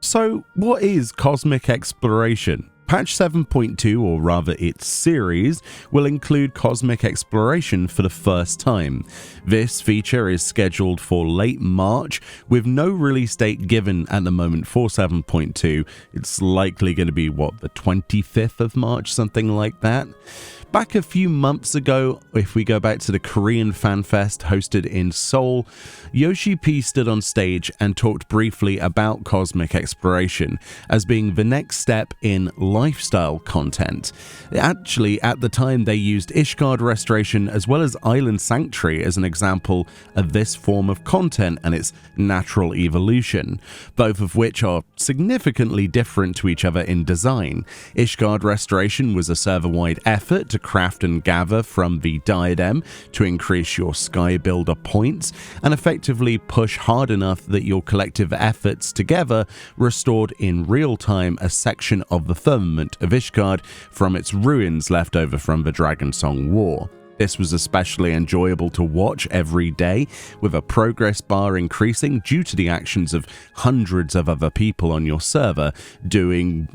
So, what is Cosmic Exploration? Patch 7.2, or rather its series, will include Cosmic Exploration for the first time. This feature is scheduled for late March, with no release date given at the moment for 7.2. It's likely going to be, the 25th of March, something like that. Back a few months ago, if we go back to the Korean Fan Fest hosted in Seoul, Yoshi P stood on stage and talked briefly about Cosmic Exploration as being the next step in lifestyle content. Actually, at the time, they used Ishgard Restoration as well as Island Sanctuary as an example of this form of content and its natural evolution, both of which are significantly different to each other in design. Ishgard Restoration was a server-wide effort to craft and gather from the diadem to increase your Sky Builder points and effectively push hard enough that your collective efforts together restored in real time a section of the firmament of Ishgard from its ruins left over from the Dragonsong War. This was especially enjoyable to watch every day, with a progress bar increasing due to the actions of hundreds of other people on your server doing,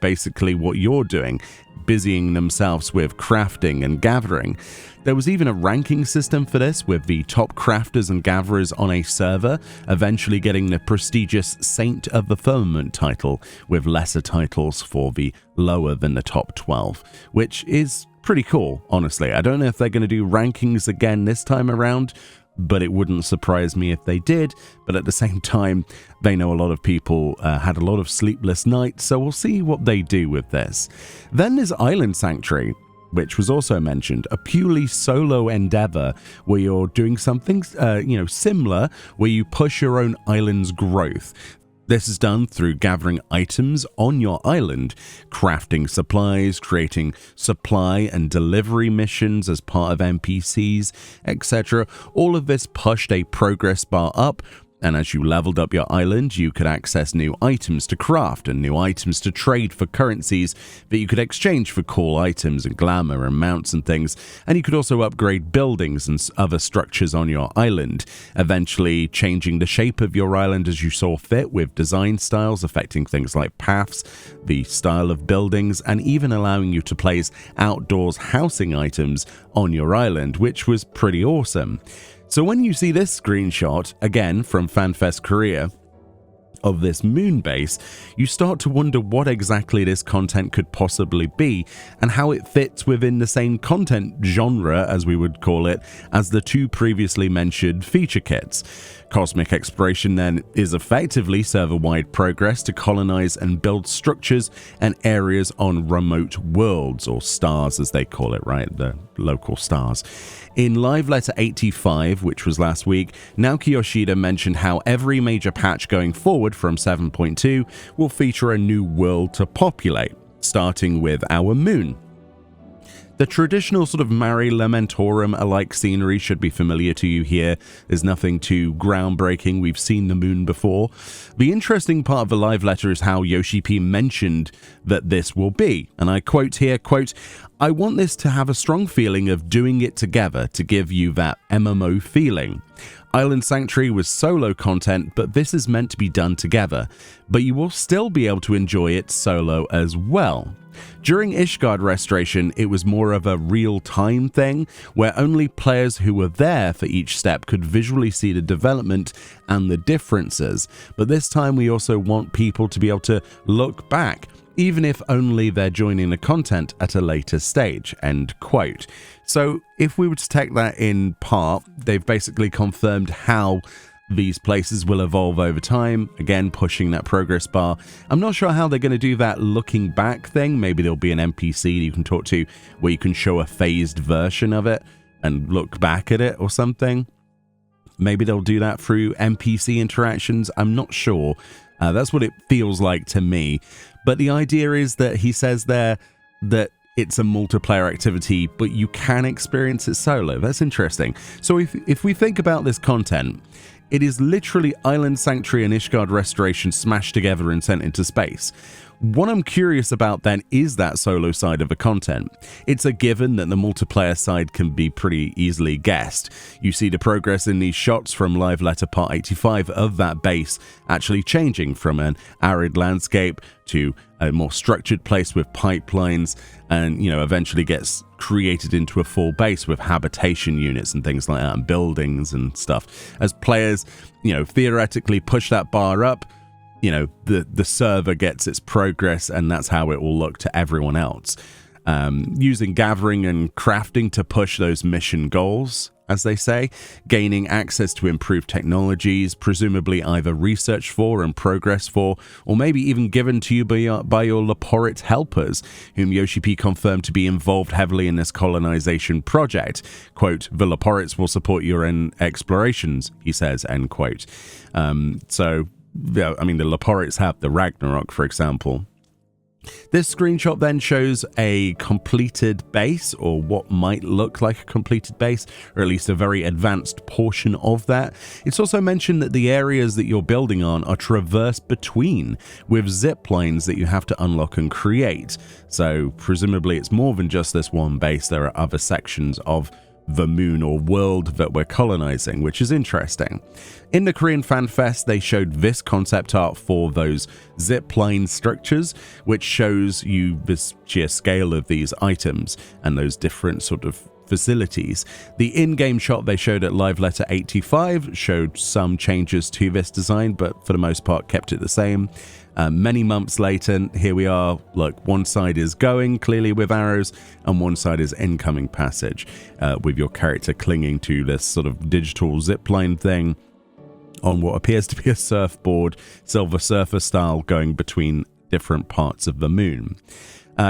basically what you're doing, busying themselves with crafting and gathering. There was even a ranking system for this, with the top crafters and gatherers on a server eventually getting the prestigious Saint of the Firmament title, with lesser titles for the lower than the top 12, which is pretty cool, honestly. I don't know if they're going to do rankings again this time around, but it wouldn't surprise me if they did. But at the same time, they know a lot of people had a lot of sleepless nights, so we'll see what they do with this. Then there's Island Sanctuary, which was also mentioned, a purely solo endeavor where you're doing something, similar, where you push your own island's growth. This is done through gathering items on your island, crafting supplies, creating supply and delivery missions as part of NPCs, etc. All of this pushed a progress bar up, and as you leveled up your island, you could access new items to craft and new items to trade for currencies that you could exchange for cool items and glamour and mounts and things. And you could also upgrade buildings and other structures on your island, eventually changing the shape of your island as you saw fit, with design styles affecting things like paths, the style of buildings, and even allowing you to place outdoors housing items on your island, which was pretty awesome. So when you see this screenshot, again from FanFest Korea, of this moon base, you start to wonder what exactly this content could possibly be and how it fits within the same content genre, as we would call it, as the two previously mentioned feature kits. Cosmic Exploration then is effectively server-wide progress to colonize and build structures and areas on remote worlds, or stars as they call it, right? The local stars. In Live Letter 85, which was last week, Naoki Yoshida mentioned how every major patch going forward from 7.2 will feature a new world to populate, starting with our moon. The traditional sort of Mare Lamentorum-alike scenery should be familiar to you here. There's nothing too groundbreaking. We've seen the moon before. The interesting part of the live letter is how Yoshi P mentioned that this will be, and I quote here, quote, "I want this to have a strong feeling of doing it together to give you that MMO feeling. Island Sanctuary was solo content, but this is meant to be done together, but you will still be able to enjoy it solo as well. During Ishgard Restoration, it was more of a real-time thing, where only players who were there for each step could visually see the development and the differences, but this time we also want people to be able to look back, even if only they're joining the content at a later stage," end quote. So if we were to take that in part, they've basically confirmed how these places will evolve over time, again pushing that progress bar. I'm not sure how they're going to do that looking back thing. Maybe there'll be an NPC that you can talk to where you can show a phased version of it and look back at it or something. Maybe they'll do that through NPC interactions. I'm not sure. That's what it feels like to me. But the idea is that he says there that it's a multiplayer activity, but you can experience it solo. That's interesting. So if we think about this content, it is literally Island Sanctuary and Ishgard Restoration smashed together and sent into space. What I'm curious about then is that solo side of the content. It's a given that the multiplayer side can be pretty easily guessed. You see the progress in these shots from live letter part 85 of that base actually changing from an arid landscape to a more structured place with pipelines, and eventually gets created into a full base with habitation units and things like that, and buildings and stuff. As players, theoretically push that bar up, the server gets its progress, and that's how it will look to everyone else. Using gathering and crafting to push those mission goals, as they say, gaining access to improved technologies, presumably either research for and progress for, or maybe even given to you by your Laporit helpers, whom Yoshi P confirmed to be involved heavily in this colonization project. Quote, "The Laporits will support your explorations," he says, end quote. Yeah, I mean, the Laporits have the Ragnarok, for example. This screenshot then shows a completed base, or what might look like a completed base, or at least a very advanced portion of that. It's also mentioned that the areas that you're building on are traversed between, with zip lines that you have to unlock and create. So presumably it's more than just this one base. There are other sections of the moon or world that we're colonizing, which is interesting. In the Korean Fan Fest, they showed this concept art for those zipline structures, which shows you the sheer scale of these items and those different sort of facilities. The in-game shot they showed at Live Letter 85 showed some changes to this design, but for the most part kept it the same. Many months later, here we are. Look, one side is going clearly with arrows, and one side is incoming passage, with your character clinging to this sort of digital zipline thing on what appears to be a surfboard, Silver Surfer style, going between different parts of the moon.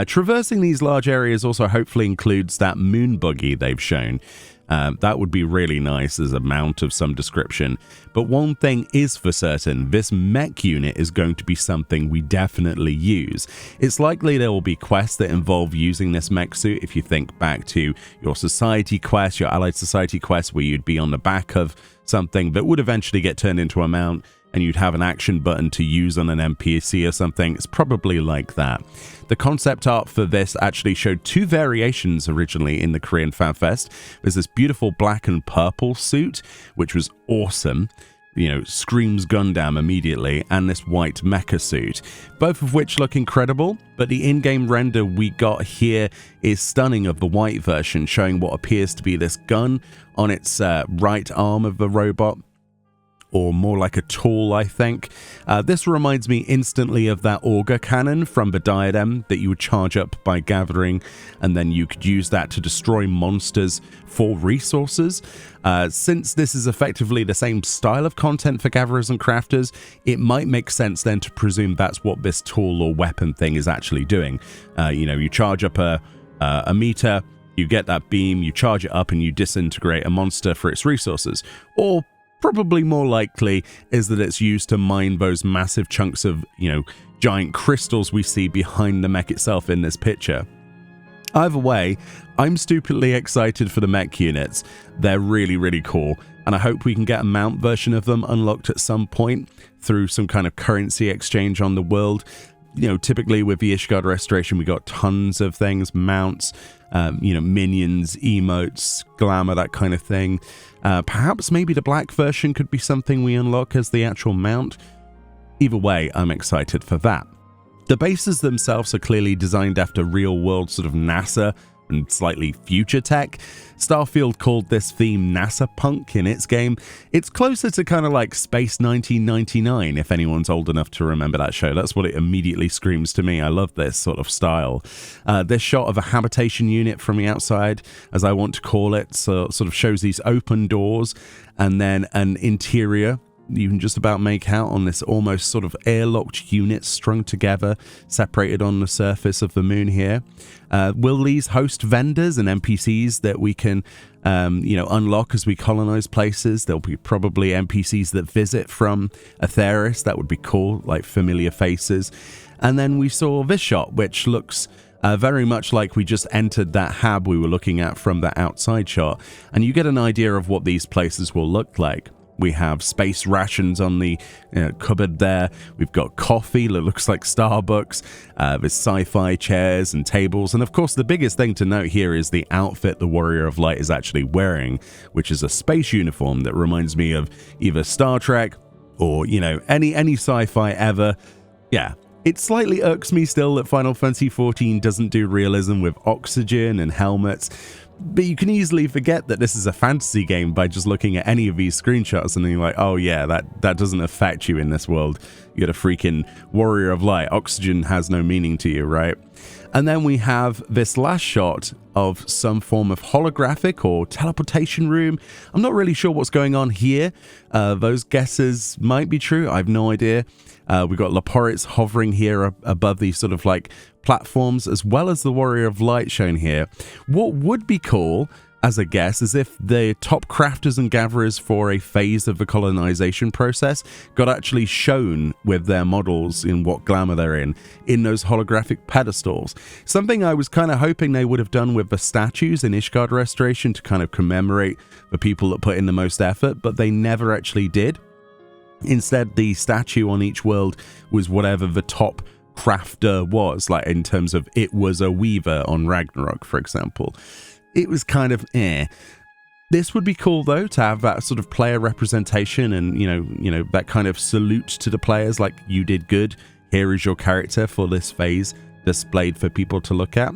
Traversing these large areas also hopefully includes that moon buggy they've shown. That would be really nice as a mount of some description. But one thing is for certain, this mech unit is going to be something we definitely use. It's likely there will be quests that involve using this mech suit. If you think back to your society quest, your allied society quest, where you'd be on the back of something that would eventually get turned into a mount, and you'd have an action button to use on an NPC or something. It's probably like that. The concept art for this actually showed two variations originally in the Korean Fan Fest. There's this beautiful black and purple suit, which was awesome. Screams Gundam immediately, and this white mecha suit, both of which look incredible, but the in-game render we got here is stunning of the white version, showing what appears to be this gun on its right arm of the robot, or more like a tool, I think. This reminds me instantly of that auger cannon from the diadem that you would charge up by gathering, and then you could use that to destroy monsters for resources. Since this is effectively the same style of content for gatherers and crafters, it might make sense then to presume that's what this tool or weapon thing is actually doing. You charge up a meter, you get that beam, you charge it up, and you disintegrate a monster for its resources. Or probably more likely is that it's used to mine those massive chunks of, giant crystals we see behind the mech itself in this picture. Either way, I'm stupidly excited for the mech units. They're really, really cool, and I hope we can get a mount version of them unlocked at some point through some kind of currency exchange on the world. Typically with the Ishgard restoration, we got tons of things, mounts, minions, emotes, glamour, that kind of thing. Perhaps maybe the black version could be something we unlock as the actual mount. Either way, I'm excited for that. The bases themselves are clearly designed after real-world sort of NASA and slightly future tech. Starfield called this theme NASA Punk in its game. It's closer to kind of like Space 1999, if anyone's old enough to remember that show. That's what it immediately screams to me. I love this sort of style. This shot of a habitation unit from the outside, as I want to call it, sort of shows these open doors, and then an interior you can just about make out on this almost sort of airlocked unit strung together, separated on the surface of the moon here. Will these host vendors and NPCs that we can, unlock as we colonize places? There'll be probably NPCs that visit from Aetheris. That would be cool, like familiar faces. And then we saw this shot, which looks very much like we just entered that hab we were looking at from that outside shot. And you get an idea of what these places will look like. We have space rations on the cupboard there. We've got coffee that looks like Starbucks. There's sci-fi chairs and tables. And of course, the biggest thing to note here is the outfit the Warrior of Light is actually wearing, which is a space uniform that reminds me of either Star Trek or, any sci-fi ever. Yeah. It slightly irks me still that Final Fantasy XIV doesn't do realism with oxygen and helmets, but you can easily forget that this is a fantasy game by just looking at any of these screenshots and then you're like, oh yeah, that doesn't affect you in this world. You're a freaking Warrior of Light. Oxygen has no meaning to you, right? And then we have this last shot of some form of holographic or teleportation room. I'm not really sure what's going on here. Those guesses might be true. I have no idea. We've got Laporitz hovering here above these sort of like platforms, as well as the Warrior of Light shown here. What would be cool, as a guess, is if the top crafters and gatherers for a phase of the colonization process got actually shown with their models in what glamour they're in those holographic pedestals. Something I was kind of hoping they would have done with the statues in Ishgard Restoration to kind of commemorate the people that put in the most effort, but they never actually did. Instead, the statue on each world was whatever the top crafter was, like in terms of it was a weaver on Ragnarok, for example. It was kind of This would be cool though, to have that sort of player representation and that kind of salute to the players, like you did good. Here is your character for this phase displayed for people to look at.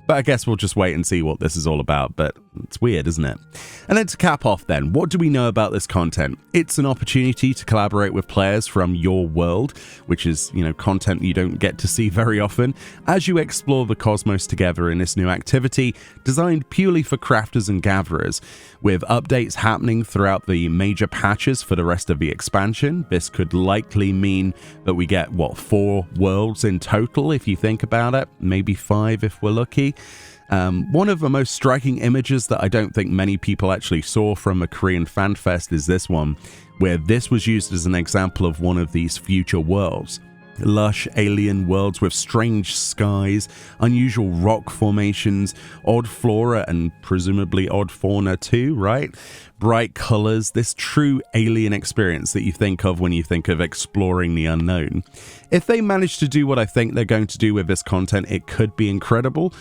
But I guess we'll just wait and see what this is all about, but it's weird, isn't it? And then to cap off then, what do we know about this content? It's an opportunity to collaborate with players from your world, which is, content you don't get to see very often, as you explore the cosmos together in this new activity designed purely for crafters and gatherers. With updates happening throughout the major patches for the rest of the expansion, this could likely mean that we get, 4 worlds in total if you think about it, maybe 5 if we're lucky. One of the most striking images that I don't think many people actually saw from a Korean fan fest is this one, where this was used as an example of one of these future worlds. Lush alien worlds with strange skies, unusual rock formations, odd flora and presumably odd fauna too, right? Bright colors, this true alien experience that you think of when you think of exploring the unknown. If they manage to do what I think they're going to do with this content, it could be incredible,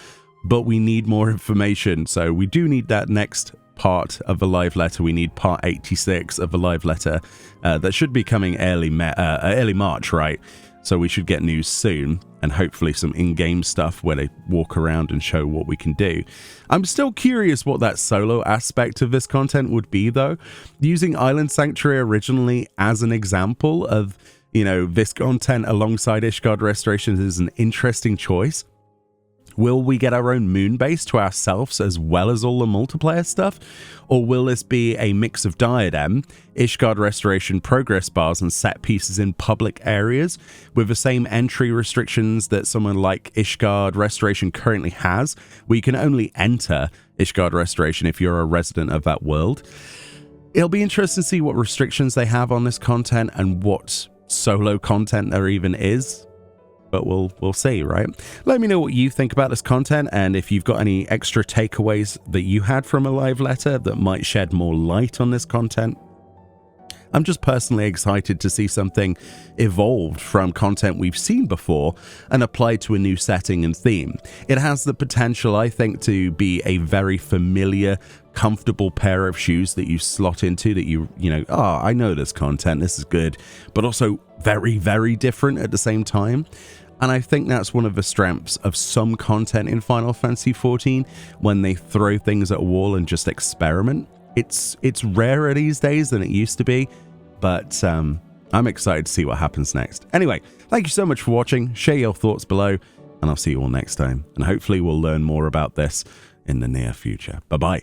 but we need more information, so we do need that next part of the live letter. We need part 86 of the live letter that should be coming early March, right? So we should get news soon, and hopefully some in-game stuff where they walk around and show what we can do. I'm still curious what that solo aspect of this content would be though. Using Island Sanctuary originally as an example of, this content alongside Ishgard Restoration is an interesting choice. Will we get our own moon base to ourselves as well as all the multiplayer stuff? Or will this be a mix of Diadem, Ishgard Restoration progress bars and set pieces in public areas with the same entry restrictions that someone like Ishgard Restoration currently has, where you can only enter Ishgard Restoration if you're a resident of that world? It'll be interesting to see what restrictions they have on this content and what solo content there even is. But we'll see, right? Let me know what you think about this content, and if you've got any extra takeaways that you had from a live letter that might shed more light on this content. I'm just personally excited to see something evolved from content we've seen before and applied to a new setting and theme. It has the potential, I think, to be a very familiar, comfortable pair of shoes that you slot into, that I know this content, this is good, but also very, very different at the same time. And I think that's one of the strengths of some content in Final Fantasy XIV, when they throw things at a wall and just experiment. It's rarer these days than it used to be, but I'm excited to see what happens next. Anyway, thank you so much for watching. Share your thoughts below, and I'll see you all next time. And hopefully we'll learn more about this in the near future. Bye-bye.